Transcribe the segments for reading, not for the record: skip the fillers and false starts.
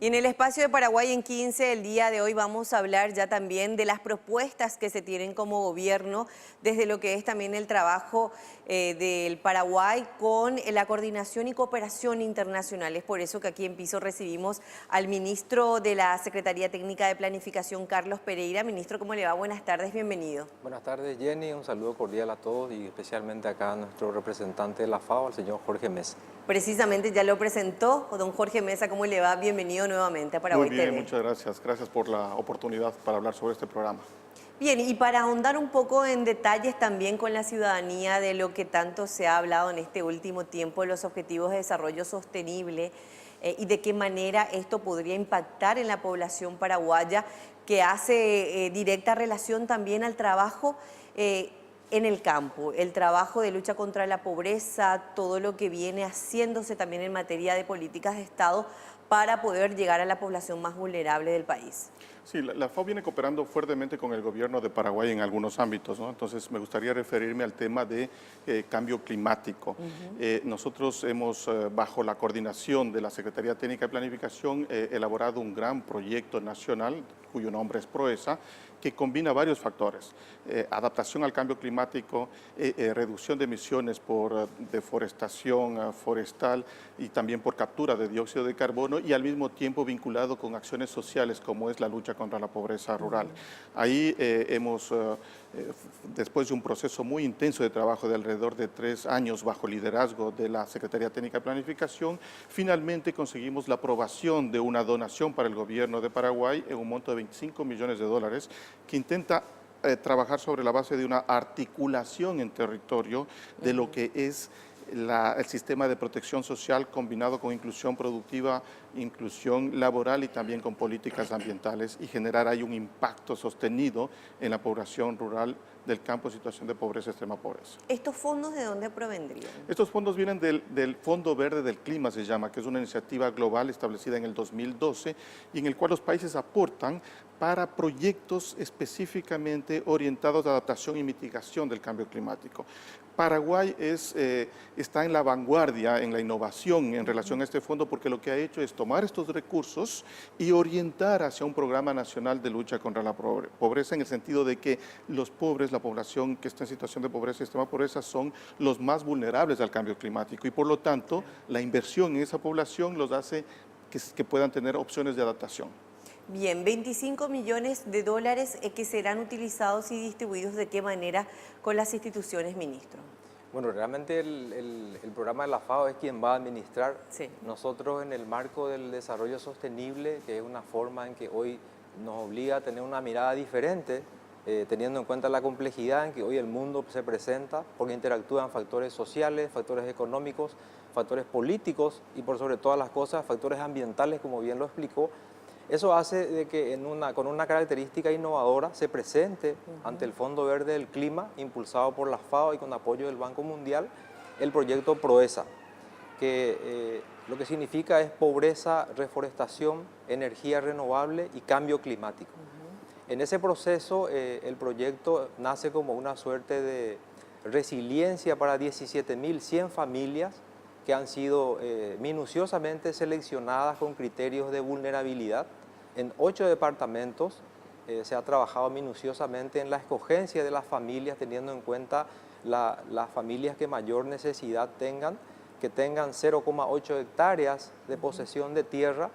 Y en el espacio de Paraguay en 15, el día de hoy vamos a hablar ya también de las propuestas que se tienen como gobierno desde lo que es también el trabajo del Paraguay con la coordinación y cooperación internacional. Es por eso que aquí en Piso recibimos al ministro de la Secretaría Técnica de Planificación, Carlos Pereira. Ministro, ¿cómo le va? Buenas tardes, bienvenido. Buenas tardes, Jenny. Un saludo cordial a todos y especialmente acá a nuestro representante de la FAO, el señor Jorge Mesa. Precisamente ya lo presentó don Jorge Mesa. ¿Cómo le va? Bienvenido nuevamente a Paraguay Muy bien, TV. muchas gracias. Gracias por la oportunidad para hablar sobre este programa. Bien, y para ahondar un poco en detalles también con la ciudadanía de lo que tanto se ha hablado en este último tiempo, los objetivos de desarrollo sostenible y de qué manera esto podría impactar en la población paraguaya, que hace directa relación también al trabajo en el campo, el trabajo de lucha contra la pobreza, todo lo que viene haciéndose también en materia de políticas de Estado para poder llegar a la población más vulnerable del país. Sí, la FAO viene cooperando fuertemente con el gobierno de Paraguay en algunos ámbitos, ¿no? Entonces, me gustaría referirme al tema de cambio climático. Nosotros hemos, bajo la coordinación de la Secretaría Técnica de Planificación, elaborado un gran proyecto nacional, cuyo nombre es PROESA, que combina varios factores: adaptación al cambio climático, reducción de emisiones por deforestación forestal y también por captura de dióxido de carbono, y al mismo tiempo vinculado con acciones sociales como es la lucha contra la pobreza rural. Ahí después de un proceso muy intenso de trabajo de alrededor de 3 años bajo liderazgo de la Secretaría Técnica de Planificación, finalmente conseguimos la aprobación de una donación para el gobierno de Paraguay en un monto de $25 millones, que intenta trabajar sobre la base de una articulación en territorio de lo que es el sistema de protección social combinado con inclusión productiva, inclusión laboral y también con políticas ambientales, y generar ahí un impacto sostenido en la población rural del campo en situación de pobreza, extrema pobreza. ¿Estos fondos de dónde provendrían? Estos fondos vienen del Fondo Verde del Clima, se llama, que es una iniciativa global establecida en el 2012 y en el cual los países aportan para proyectos específicamente orientados a adaptación y mitigación del cambio climático. Paraguay está en la vanguardia, en la innovación en relación a este fondo, porque lo que ha hecho es tomar estos recursos y orientar hacia un programa nacional de lucha contra la pobreza, en el sentido de que los pobres, la población que está en situación de pobreza y extrema pobreza, son los más vulnerables al cambio climático, y por lo tanto la inversión en esa población los hace que puedan tener opciones de adaptación. Bien, $25 millones que serán utilizados y distribuidos ¿de qué manera con las instituciones, ministro? Bueno, realmente el programa de la FAO es quien va a administrar. Sí. Nosotros, en el marco del desarrollo sostenible, que es una forma en que hoy nos obliga a tener una mirada diferente, teniendo en cuenta la complejidad en que hoy el mundo se presenta, porque interactúan factores sociales, factores económicos, factores políticos y, por sobre todas las cosas, factores ambientales, como bien lo explicó. Eso hace de que con una característica innovadora se presente ante el Fondo Verde del Clima, impulsado por la FAO y con apoyo del Banco Mundial, el proyecto PROESA, que lo que significa es pobreza, reforestación, energía renovable y cambio climático. En ese proceso, el proyecto nace como una suerte de resiliencia para 17.100 familias que han sido minuciosamente seleccionadas con criterios de vulnerabilidad. En 8 departamentos se ha trabajado minuciosamente en la escogencia de las familias, teniendo en cuenta las familias que mayor necesidad tengan, que tengan 0,8 hectáreas de posesión de tierra,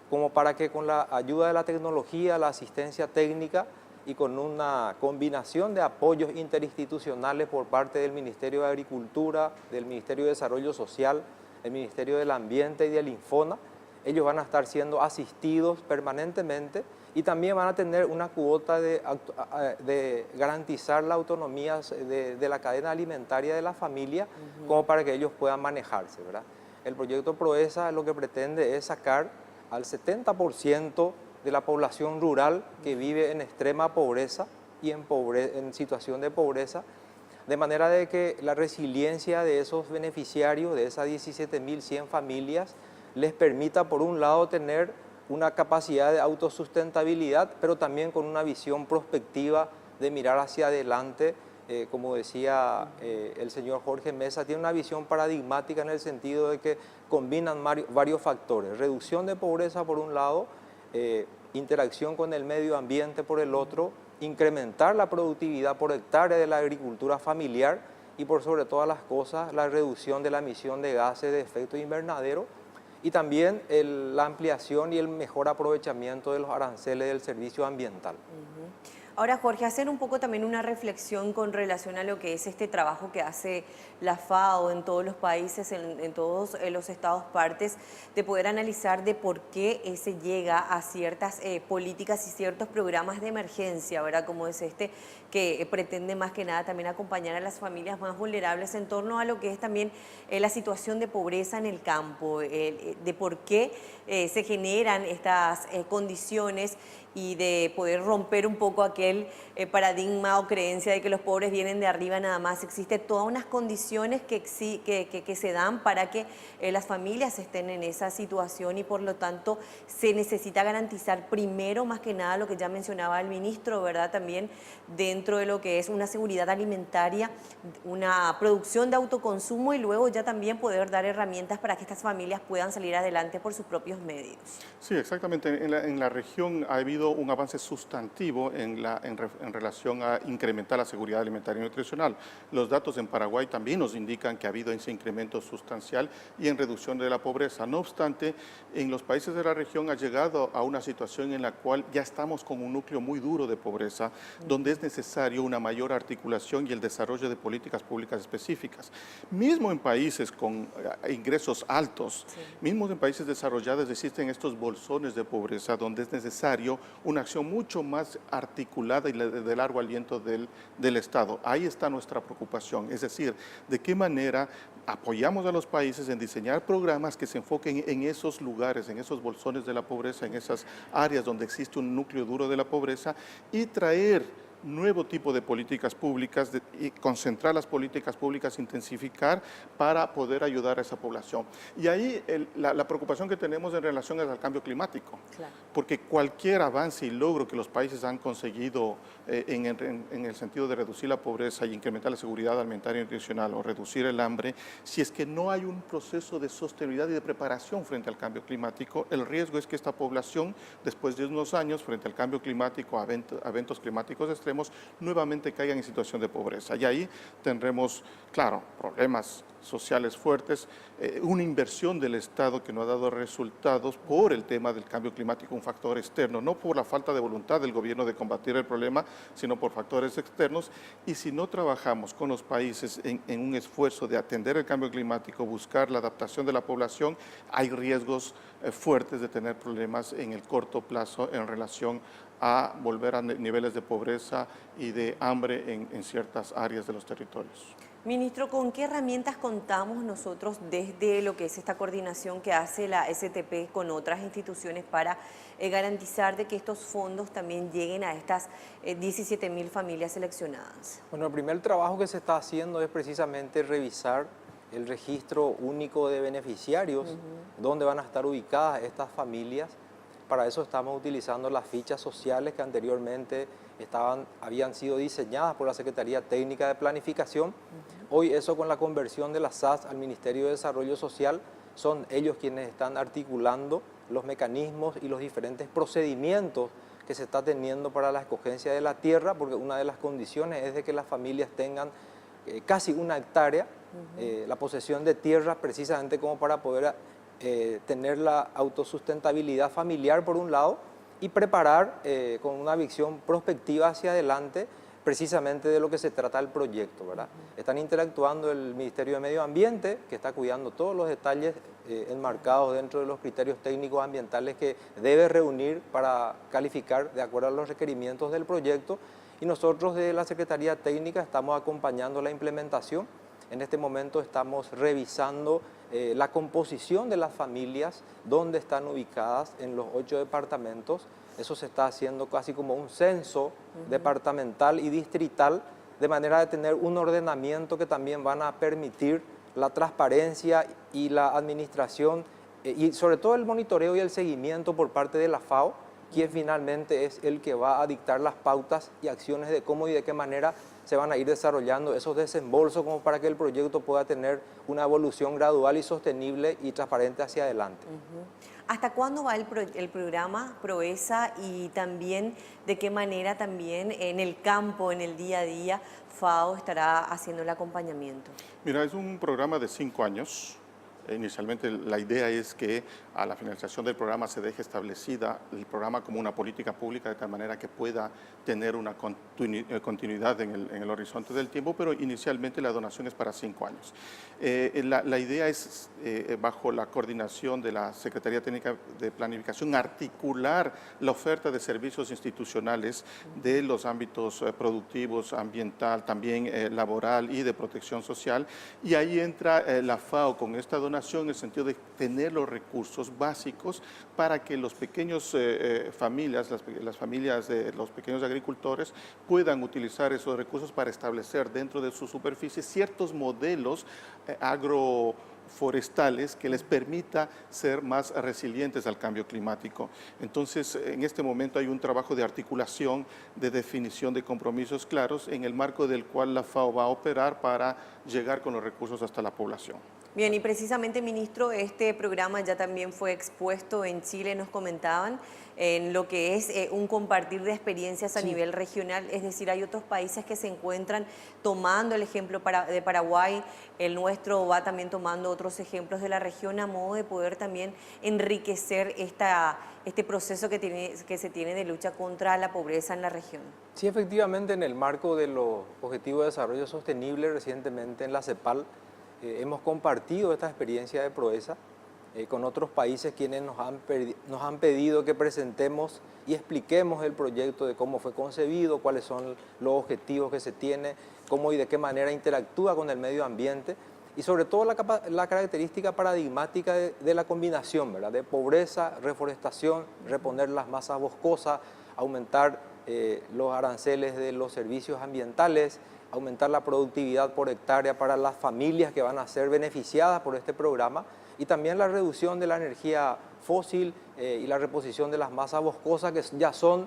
como para que con la ayuda de la tecnología, la asistencia técnica y con una combinación de apoyos interinstitucionales por parte del Ministerio de Agricultura, del Ministerio de Desarrollo Social, el Ministerio del Ambiente y del Infona, ellos van a estar siendo asistidos permanentemente y también van a tener una cuota de garantizar la autonomía de la cadena alimentaria de la familia, como para que ellos puedan manejarse, ¿verdad? El proyecto PROESA lo que pretende es sacar al 70% de la población rural que vive en extrema pobreza y en situación de pobreza, de manera de que la resiliencia de esos beneficiarios, de esas 17.100 familias, les permita, por un lado, tener una capacidad de autosustentabilidad, pero también con una visión prospectiva de mirar hacia adelante como decía el señor Jorge Mesa, tiene una visión paradigmática en el sentido de que combinan varios factores. Reducción de pobreza por un lado, interacción con el medio ambiente por el otro, incrementar la productividad por hectárea de la agricultura familiar y por sobre todas las cosas la reducción de la emisión de gases de efecto invernadero y también la ampliación y el mejor aprovechamiento de los aranceles del servicio ambiental. Ahora, Jorge, hacer un poco también una reflexión con relación a lo que es este trabajo que hace la FAO en todos los países, en todos los estados partes, de poder analizar de por qué se llega a ciertas políticas y ciertos programas de emergencia, ¿verdad? Como es este, que pretende más que nada también acompañar a las familias más vulnerables en torno a lo que es también la situación de pobreza en el campo, de por qué se generan estas condiciones y de poder romper un poco aquel paradigma o creencia de que los pobres vienen de arriba nada más. Existe todas unas condiciones que se dan para que las familias estén en esa situación y por lo tanto se necesita garantizar primero, más que nada, lo que ya mencionaba el ministro, ¿verdad? También dentro de lo que es una seguridad alimentaria, una producción de autoconsumo y luego ya también poder dar herramientas para que estas familias puedan salir adelante por sus propios medios. Sí, exactamente. En la región ha habido un avance sustantivo en relación a incrementar la seguridad alimentaria y nutricional. Los datos en Paraguay también nos indican que ha habido ese incremento sustancial y en reducción de la pobreza. No obstante, en los países de la región ha llegado a una situación en la cual ya estamos con un núcleo muy duro de pobreza, donde es necesario una mayor articulación y el desarrollo de políticas públicas específicas. Mismo en países con ingresos altos, mismo en países desarrollados existen estos bolsones de pobreza donde es necesario una acción mucho más articulada y de largo aliento del Estado. Ahí está nuestra preocupación, es decir, de qué manera apoyamos a los países en diseñar programas que se enfoquen en esos lugares, en esos bolsones de la pobreza, en esas áreas donde existe un núcleo duro de la pobreza y traer nuevo tipo de políticas públicas y concentrar las políticas públicas, intensificar para poder ayudar a esa población. Y ahí la preocupación que tenemos en relación al cambio climático, claro, porque cualquier avance y logro que los países han conseguido en el sentido de reducir la pobreza y incrementar la seguridad alimentaria y nutricional o reducir el hambre, si es que no hay un proceso de sostenibilidad y de preparación frente al cambio climático, el riesgo es que esta población, después de unos años, frente al cambio climático, a eventos climáticos extremos, nuevamente caigan en situación de pobreza. Y ahí tendremos, claro, problemas sociales fuertes, una inversión del Estado que no ha dado resultados por el tema del cambio climático, un factor externo, no por la falta de voluntad del gobierno de combatir el problema, sino por factores externos. Y si no trabajamos con los países en un esfuerzo de atender el cambio climático, buscar la adaptación de la población, hay riesgos fuertes de tener problemas en el corto plazo en relación a volver a niveles de pobreza y de hambre en ciertas áreas de los territorios. Ministro, ¿con qué herramientas contamos nosotros desde lo que es esta coordinación que hace la STP con otras instituciones para garantizar de que estos fondos también lleguen a estas 17.000 familias seleccionadas? Bueno, el primer trabajo que se está haciendo es precisamente revisar el registro único de beneficiarios, donde van a estar ubicadas estas familias. Para eso estamos utilizando las fichas sociales que anteriormente habían sido diseñadas por la Secretaría Técnica de Planificación. Hoy eso, con la conversión de la SAS al Ministerio de Desarrollo Social, son ellos quienes están articulando los mecanismos y los diferentes procedimientos que se está teniendo para la escogencia de la tierra, porque una de las condiciones es de que las familias tengan casi una hectárea, la posesión de tierra, precisamente como para poder tener la autosustentabilidad familiar por un lado y preparar con una visión prospectiva hacia adelante precisamente de lo que se trata el proyecto, ¿verdad? Están interactuando el Ministerio de Medio Ambiente, que está cuidando todos los detalles enmarcados dentro de los criterios técnicos ambientales que debe reunir para calificar de acuerdo a los requerimientos del proyecto, y nosotros de la Secretaría Técnica estamos acompañando la implementación. En este momento estamos revisando la composición de las familias, dónde están ubicadas en los 8 departamentos. Eso se está haciendo casi como un censo departamental y distrital, de manera de tener un ordenamiento que también van a permitir la transparencia y la administración y sobre todo el monitoreo y el seguimiento por parte de la FAO, quien finalmente es el que va a dictar las pautas y acciones de cómo y de qué manera se van a ir desarrollando esos desembolsos como para que el proyecto pueda tener una evolución gradual y sostenible y transparente hacia adelante. ¿Hasta cuándo va el programa PROESA y también de qué manera también en el campo, en el día a día, FAO estará haciendo el acompañamiento? Mira, es un programa de 5 años. Inicialmente la idea es que a la finalización del programa se deje establecida el programa como una política pública de tal manera que pueda tener una continuidad en el horizonte del tiempo, pero inicialmente la donación es para 5 años. La idea es, bajo la coordinación de la Secretaría Técnica de Planificación, articular la oferta de servicios institucionales de los ámbitos productivos, ambiental, también laboral y de protección social, y ahí entra la FAO con esta donación en el sentido de tener los recursos básicos para que los pequeños familias, las familias de los pequeños agricultores puedan utilizar esos recursos para establecer dentro de su superficie ciertos modelos agroforestales que les permita ser más resilientes al cambio climático. Entonces, en este momento hay un trabajo de articulación, de definición de compromisos claros, en el marco del cual la FAO va a operar para llegar con los recursos hasta la población. Bien, y precisamente, ministro, este programa ya también fue expuesto en Chile, nos comentaban, en lo que es un compartir de experiencias a nivel regional, es decir, hay otros países que se encuentran tomando el ejemplo de Paraguay, el nuestro va también tomando otros ejemplos de la región a modo de poder también enriquecer este proceso que se tiene de lucha contra la pobreza en la región. Sí, efectivamente, en el marco de los Objetivos de Desarrollo Sostenible, recientemente en la CEPAL, hemos compartido esta experiencia de PROESA con otros países quienes nos han pedido que presentemos y expliquemos el proyecto de cómo fue concebido, cuáles son los objetivos que se tiene, cómo y de qué manera interactúa con el medio ambiente y sobre todo la característica paradigmática de la combinación, ¿verdad? De pobreza, reforestación, reponer las masas boscosas, aumentar los aranceles de los servicios ambientales, aumentar la productividad por hectárea para las familias que van a ser beneficiadas por este programa y también la reducción de la energía fósil y la reposición de las masas boscosas, que ya son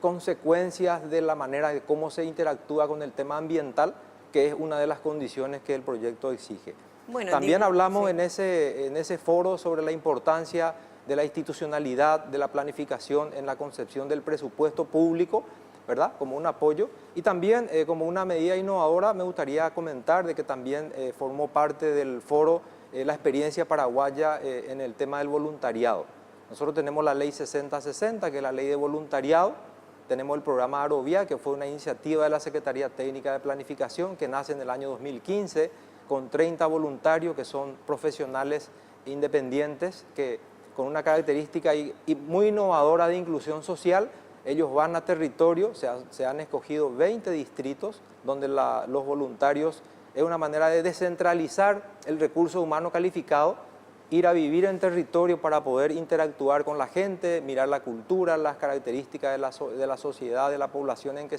consecuencias de la manera de cómo se interactúa con el tema ambiental, que es una de las condiciones que el proyecto exige. Bueno, también hablamos en ese foro sobre la importancia de la institucionalidad, de la planificación en la concepción del presupuesto público, ¿verdad? Como un apoyo y también como una medida innovadora me gustaría comentar de que también formó parte del foro la experiencia paraguaya en el tema del voluntariado. Nosotros tenemos la ley 6060, que es la ley de voluntariado, tenemos el programa Arovía, que fue una iniciativa de la Secretaría Técnica de Planificación que nace en el año 2015 con 30 voluntarios que son profesionales independientes que con una característica y muy innovadora de inclusión social. Ellos van a territorio, se han escogido 20 distritos donde los voluntarios es una manera de descentralizar el recurso humano calificado, ir a vivir en territorio para poder interactuar con la gente, mirar la cultura, las características de la sociedad, de la población en que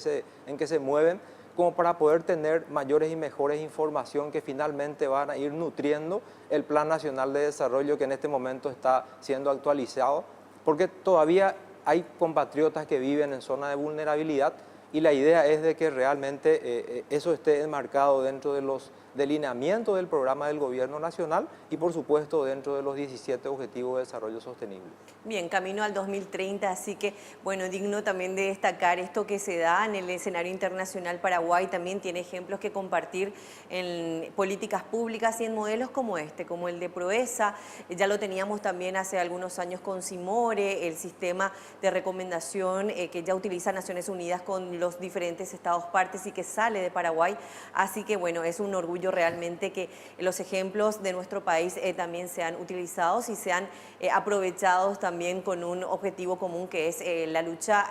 se mueven, como para poder tener mayores y mejores información que finalmente van a ir nutriendo el Plan Nacional de Desarrollo que en este momento está siendo actualizado, porque todavía hay compatriotas que viven en zona de vulnerabilidad y la idea es de que realmente eso esté enmarcado dentro de los delineamientos del programa del Gobierno Nacional y por supuesto dentro de los 17 Objetivos de Desarrollo Sostenible. Bien, camino al 2030, así que bueno, digno también de destacar esto que se da en el escenario internacional. Paraguay también tiene ejemplos que compartir en políticas públicas y en modelos como este, como el de PROESA. Ya lo teníamos también hace algunos años con CIMORE, el sistema de recomendación que ya utiliza Naciones Unidas con los diferentes estados partes y que sale de Paraguay. Así que bueno, es un orgullo realmente que los ejemplos de nuestro país también sean utilizados y sean aprovechados también con un objetivo común que es la lucha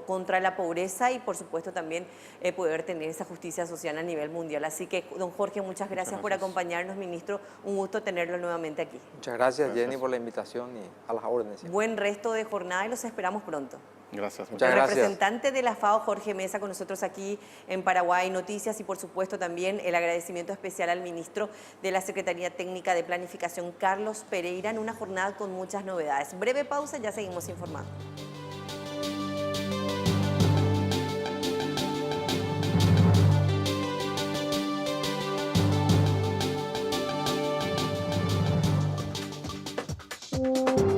contra la pobreza y por supuesto también poder tener esa justicia social a nivel mundial. Así que don Jorge, muchas gracias por acompañarnos, ministro, un gusto tenerlo nuevamente aquí. Muchas gracias Jenny por la invitación y a las órdenes. Buen resto de jornada y los esperamos pronto. Gracias. Muchas gracias. El representante de la FAO, Jorge Mesa, con nosotros aquí en Paraguay Noticias y por supuesto también el agradecimiento especial al ministro de la Secretaría Técnica de Planificación, Carlos Pereira, en una jornada con muchas novedades. Breve pausa, ya seguimos informando. Chao.